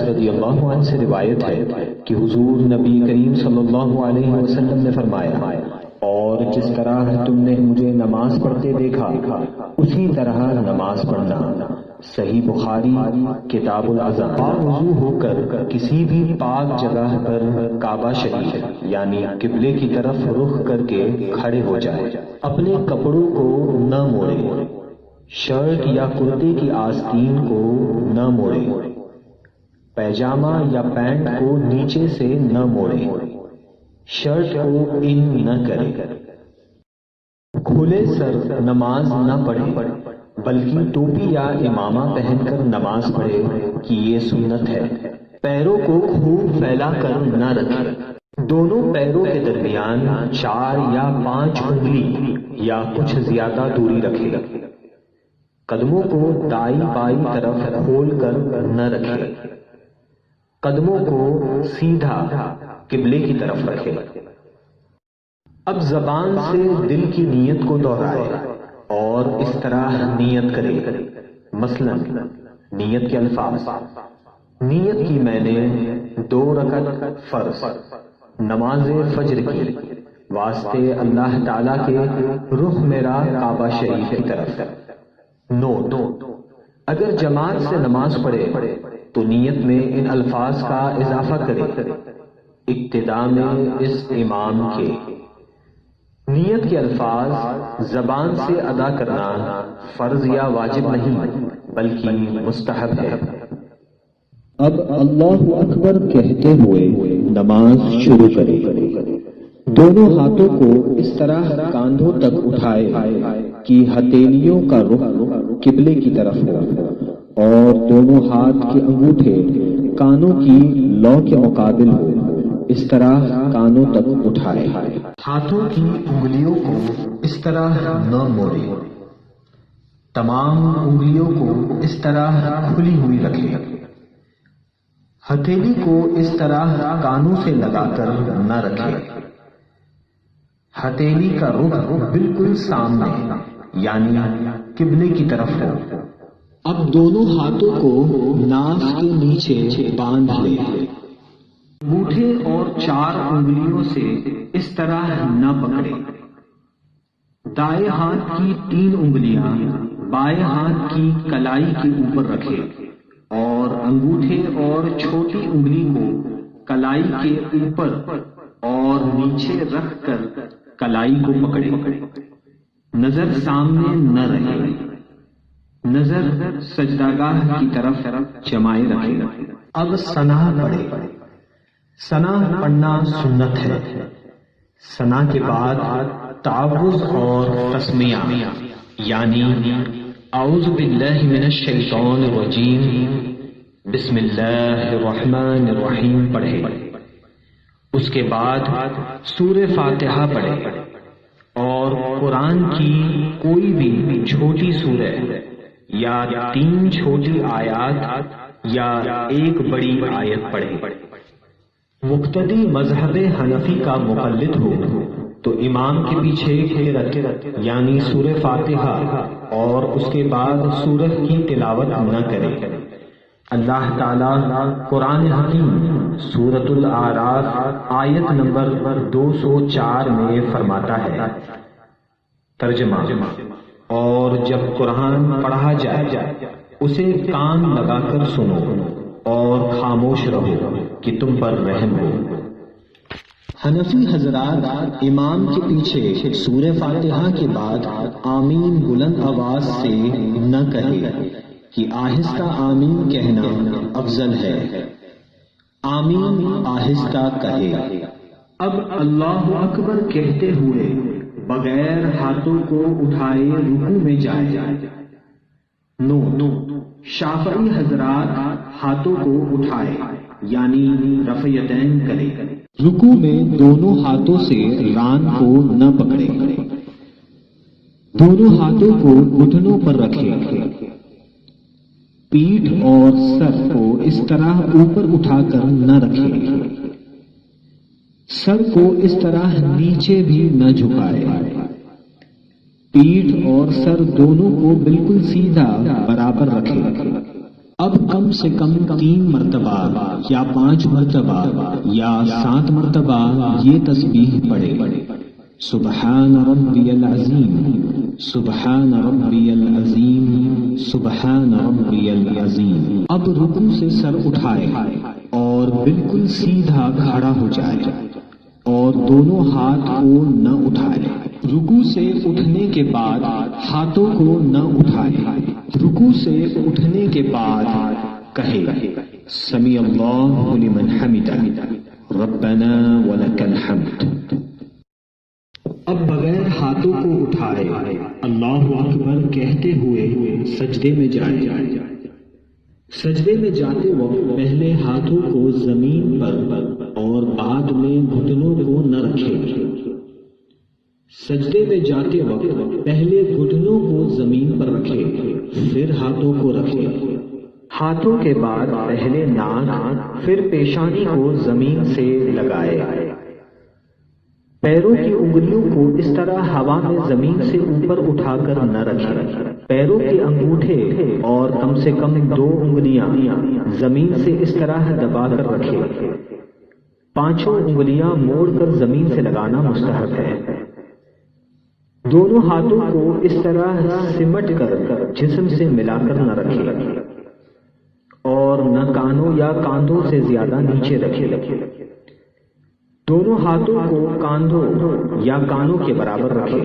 رضی اللہ عنہ سے روایت ہے کہ حضور نبی کریم صلی اللہ علیہ وسلم نے فرمایا، اور جس طرح تم نے مجھے نماز پڑھتے دیکھا اسی طرح نماز پڑھنا۔ صحیح بخاری کتاب الاذان۔ وضو ہو کر کسی بھی پاک جگہ پر کعبہ شریف یعنی قبلے کی طرف رخ کر کے کھڑے ہو جائے، اپنے کپڑوں کو نہ موڑے، شرٹ یا کرتے کی آستین کو نہ موڑے، پیجامہ یا پینٹ کو نیچے سے نہ موڑے، شرٹ کو ان نہ کرے، کھلے سر نماز نہ پڑھے بلکہ ٹوپی یا امامہ پہن کر نماز پڑھے کہ یہ سنت ہے۔ پیروں کو خوب پھیلا کر نہ رکھے، دونوں پیروں کے درمیان 4 یا 5 انگلی یا کچھ زیادہ دوری رکھے، قدموں کو دائیں بائیں طرف کھول کر نہ رکھے، قدموں کو سیدھا قبلے کی طرف رکھے۔ اب زبان سے دل کی نیت کو دہرائے اور اس طرح نیت کرے، مثلا نیت کے الفاظ: نیت کی میں نے 2 رکعت فرض نماز فجر کی واسطے اللہ تعالیٰ کے رخ میرا کعبہ شریف کی طرف۔ نوٹ: اگر جماعت سے نماز پڑھے تو نیت میں ان الفاظ کا اضافہ کرے ابتدا میں اس امام کے۔ نیت کے الفاظ زبان سے ادا کرنا فرض یا واجب نہیں بلکہ مستحب ہے۔ اب اللہ اکبر کہتے ہوئے نماز شروع کرے، دونوں ہاتھوں کو اس طرح کاندھوں تک اٹھائے کہ ہتھیلیوں کا رخ قبلے کی طرف ہو، اور دونوں ہاتھ کے انگوٹھے کانوں کی لو کے مقابل ہو، اس طرح کانوں تک اٹھائے۔ ہاتھوں کی انگلیوں کو اس طرح نہ موڑے، تمام انگلیوں کو اس طرح کھلی ہوئی رکھے، ہتھیلی کو اس طرح کانوں سے لگا کر نہ رکھے، ہتھیلی کا رخ بالکل سامنے یعنی قبلے کی طرف ہو۔ اب دونوں ہاتھوں کو ناف کے نیچے باندھ لے، انگوٹھے اور 4 انگلیوں سے اس طرح نہ پکڑے، دائیں ہاتھ کی 3 انگلیاں بائیں ہاتھ کی کلائی کے اوپر رکھے اور انگوٹھے اور چھوٹی انگلی کو کلائی کے اوپر اور نیچے رکھ کر کلائی کو پکڑے، نظر سامنے نہ رہے، نظر سجدہ گاہ کی طرف جمائے رکھے۔ اب ثنا پڑھے۔ ثنا پڑھنا سنت ہے۔ ثنا کے بعد تعوذ اور تسمیہ یعنی اعوذ باللہ من الشیطان الرجیم بسم اللہ الرحمن الرحیم پڑھے۔ اس کے بعد سورہ فاتحہ پڑھے اور قرآن کی کوئی بھی چھوٹی سورہ یا 3 چھوٹی آیات یا 1 بڑی آیت پڑھے۔ مقتدی مذہب حنفی کا مقلد ہو تو امام کے پیچھے قرأت یعنی سورہ فاتحہ اور اس کے بعد سورہ کی تلاوت نہ کرے۔ اللہ تعالیٰ قرآن حکیم سورۃ الاعراف آیت نمبر 204 میں فرماتا ہے، ترجمہ: اور جب قرآن پڑھا جائے اسے کان لگا کر سنو اور خاموش رہو کہ تم پر رحم ہو۔ حنفی حضرات امام کے پیچھے سورہ فاتحہ کے بعد آمین بلند آواز سے نہ کہے کہ آہستہ آمین کہنا افضل ہے، آمین آہستہ کہے۔ اب اللہ اکبر کہتے ہوئے بغیر ہاتھوں کو اٹھائے رکوع میں جائے۔ نو شافعی حضرات ہاتھوں کو اٹھائے یعنی رفع یدین کرے، رکوع میں دونوں ہاتھوں سے ران کو نہ پکڑے، دونوں ہاتھوں کو گھٹنوں پر رکھے، پیٹھ اور سر کو اس طرح اوپر اٹھا کر نہ رکھے، سر کو اس طرح نیچے بھی نہ جھکائے، پیٹھ اور سر دونوں کو بالکل سیدھا برابر رکھے، اب کم سے کم 3 مرتبہ یا 5 مرتبہ یا 7 مرتبہ یہ تسبیح پڑھے، سبحان ربی العظیم، سبحان ربی العظیم، سبحان ربی العظیم۔ اب رکوع سے سر اٹھائے اور بالکل سیدھا کھڑا ہو جائے اور دونوں ہاتھ کو نہ اٹھائے۔ رکوع سے اٹھنے کے بعد ہاتھوں کو نہ اٹھائے۔ رکوع سے اٹھنے کے بعد کہے سمیع اللہ لمن حمدہ ربنا ولک الحمد۔ اب بغیر ہاتھوں کو اٹھائے اللہ اکبر کہتے ہوئے سجدے میں جائے۔ سجدے میں جاتے وقت پہلے ہاتھوں کو زمین پر اور بعد میں گھٹنوں کو نہ رکھے۔ سجدے میں جاتے وقت پہلے گھٹنوں کو زمین پر رکھے، پھر ہاتھوں کو رکھے۔ ہاتھوں کے بعد پہلے ناک پھر پیشانی کو زمین سے لگائے۔ پیروں کی انگلیوں کو اس طرح ہوا میں زمین سے اوپر اٹھا کر نہ رکھے۔ پیروں کے انگوٹھے اور کم سے کم 2 انگلیاں زمین سے اس طرح دبا کر رکھے۔ 5 انگلیاں موڑ کر زمین سے لگانا مستحب ہے۔ دونوں ہاتھوں کو اس طرح سمٹ کر جسم سے ملا کر نہ رکھے اور نہ کانوں یا کاندھوں سے زیادہ نیچے رکھے۔ دونوں ہاتھوں کو کاندھوں یا کانوں کے برابر رکھے۔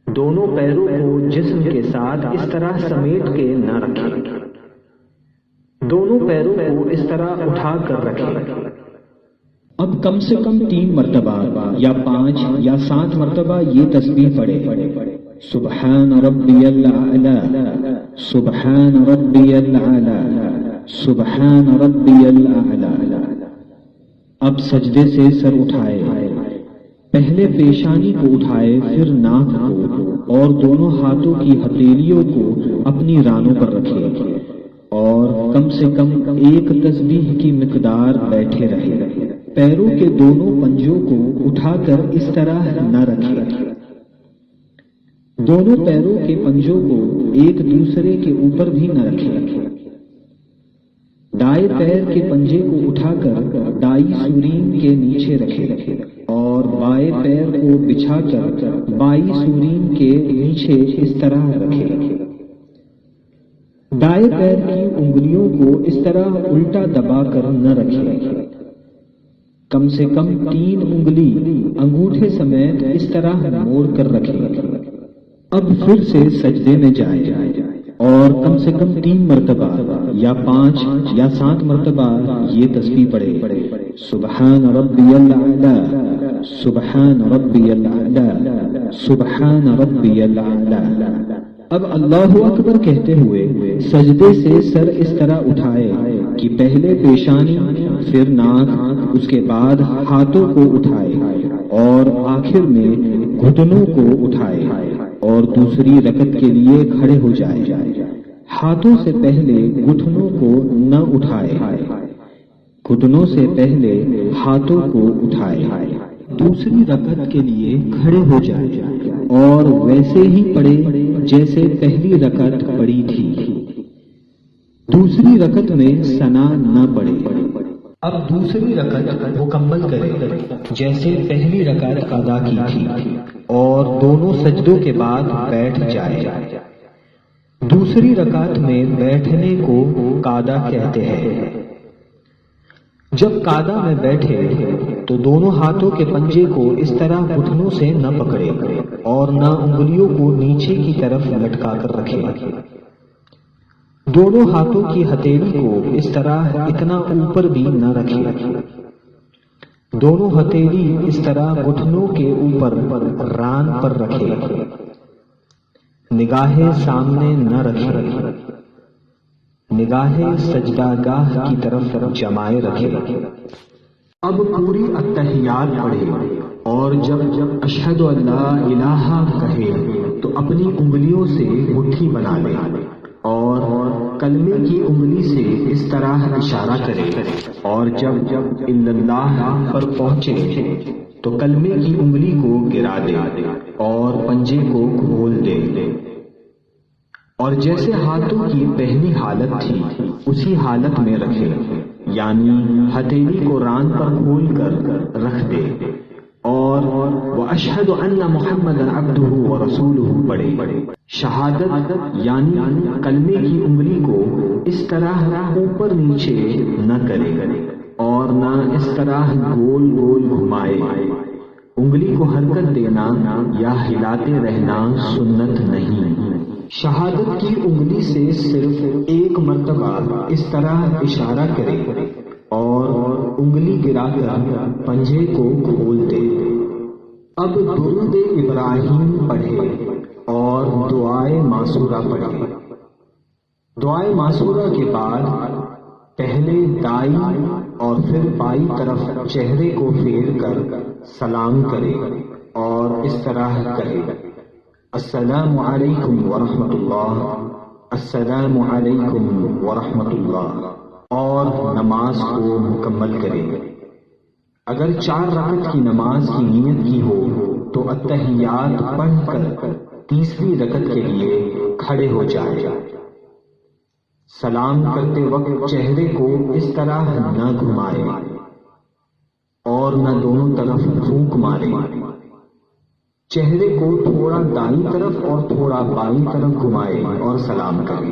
دونوں پیروں کو جسم کے ساتھ اس طرح سمیٹ کے نہ رکھے۔ دونوں پیروں کو اس طرح اٹھا کر رکھے۔ اب کم سے کم 3 مرتبہ یا 5 یا 7 مرتبہ یہ تسبیح پڑھے، سبحان ربی الاعلی، سبحان ربی الاعلی، سبحان ربی الاعلی۔ اب سجدے سے سر اٹھائے، پہلے پیشانی کو اٹھائے، پھر ناک کو اور دونوں ہاتھوں کی ہتھیلیوں کو اپنی رانوں پر رکھے اور کم سے کم 1 تسبیح کی مقدار بیٹھے رہے۔ پیروں کے دونوں پنجوں کو اٹھا کر اس طرح نہ رکھے۔ دونوں پیروں کے پنجوں کو ایک دوسرے کے اوپر بھی نہ رکھے۔ دائیں پیر کے پنجے کو اٹھا کر دائیں سورین کے نیچے رکھے اور بائیں پیر کو بچھا کر بائیں سورین کے نیچے اس طرح رکھے۔ دائیں پیر کی انگلیوں کو اس طرح الٹا دبا کر نہ رکھے۔ کم سے کم 3 انگلی انگوٹھے سمیت اس طرح موڑ کر رکھے۔ اب پھر سے سجدے میں جائے اور کم سے کم 3 مرتبہ یا 5 یا 7 مرتبہ یہ تسبیح پڑھے، سبحان ربی الاعلی، سبحان ربی الاعلی، سبحان ربی الاعلی۔ اب اللہ اکبر کہتے ہوئے سجدے سے سر اس طرح اٹھائے کہ پہلے پیشانی، پھر ناک، اس کے بعد ہاتھوں کو اٹھائے اور آخر میں گھٹنوں کو اٹھائے اور دوسری رکعت کے لیے کھڑے ہو جائے۔ ہاتھوں سے پہلے گھٹنوں کو نہ اٹھائے، گھٹنوں سے پہلے ہاتھوں کو اٹھائے۔ دوسری رکعت کے لیے کھڑے ہو جائے اور ویسے ہی پڑھے جیسے پہلی رکعت پڑھی تھی۔ دوسری رکعت میں ثنا نہ پڑھے۔ اب دوسری رکعت مکمل کرے جیسے پہلی رکعت ادا کی تھی اور دونوں سجدوں کے بعد بیٹھ جائے۔ دوسری رکعت میں بیٹھنے کو قعدہ کہتے ہیں۔ جب قعدہ میں بیٹھے تو دونوں ہاتھوں کے پنجے کو اس طرح گھٹنوں سے نہ پکڑے اور نہ انگلیوں کو نیچے کی طرف لٹکا کر رکھے۔ دونوں ہاتھوں کی ہتھیلی کو اس طرح اتنا اوپر بھی نہ رکھے۔ دونوں ہتھیلی اس طرح گھٹنوں کے اوپر ران پر رکھے۔ نگاہیں سامنے نہ رکھے۔ نگاہیں سجدہ گاہ کی طرف جمائے رکھے۔ اب پوری التحیات پڑھے اور جب اشہد ان لا الہ کہے تو اپنی انگلیوں سے مٹھی بنا لے اور کلمے کی انگلی سے اس طرح اشارہ کرے اور جب الا اللہ پر پہنچے تو کلمے کی انگلی کو گرا دے اور پنجے کو کھول دے اور جیسے ہاتھوں کی پہلی حالت تھی اسی حالت میں رکھے، یعنی ہتھیلی کو ران پر کھول کر رکھ دے، اور وَأَشْهَدُ أَنَّ مُحَمَّدًا عَبْدُهُ وَرَسُولُهُ پڑھے۔ شہادت یعنی کلمے کی انگلی کو اس طرح اوپر نیچے نہ کرے اور نہ اس طرح گول گول گھمائے۔ انگلی کو حرکت دینا یا ہلاتے رہنا سنت نہیں۔ شہادت کی انگلی سے صرف ایک مرتبہ اس طرح اشارہ کرے اور انگلی گرا کر پنجے کو کھول دے۔ اب درود ابراہیم پڑھے اور دعائے معصورہ پڑھے۔ دعائے معصورہ کے بعد پہلے دائیں اور پھر بائیں طرف چہرے کو پھیر کر سلام کرے اور اس طرح کہے: السلام علیکم ورحمۃ اللہ، السلام علیکم ورحمۃ اللہ، اور نماز کو مکمل کرے۔ اگر 4 رکعت کی نماز کی نیت کی ہو تو اتحیات پڑھ کر تیسری رکعت کے لیے کھڑے ہو جائے۔ سلام کرتے وقت چہرے کو اس طرح نہ گھمائے اور نہ دونوں طرف پھونک مارے۔ چہرے کو تھوڑا دائیں طرف اور تھوڑا بائیں طرف گھمائے اور سلام کرے۔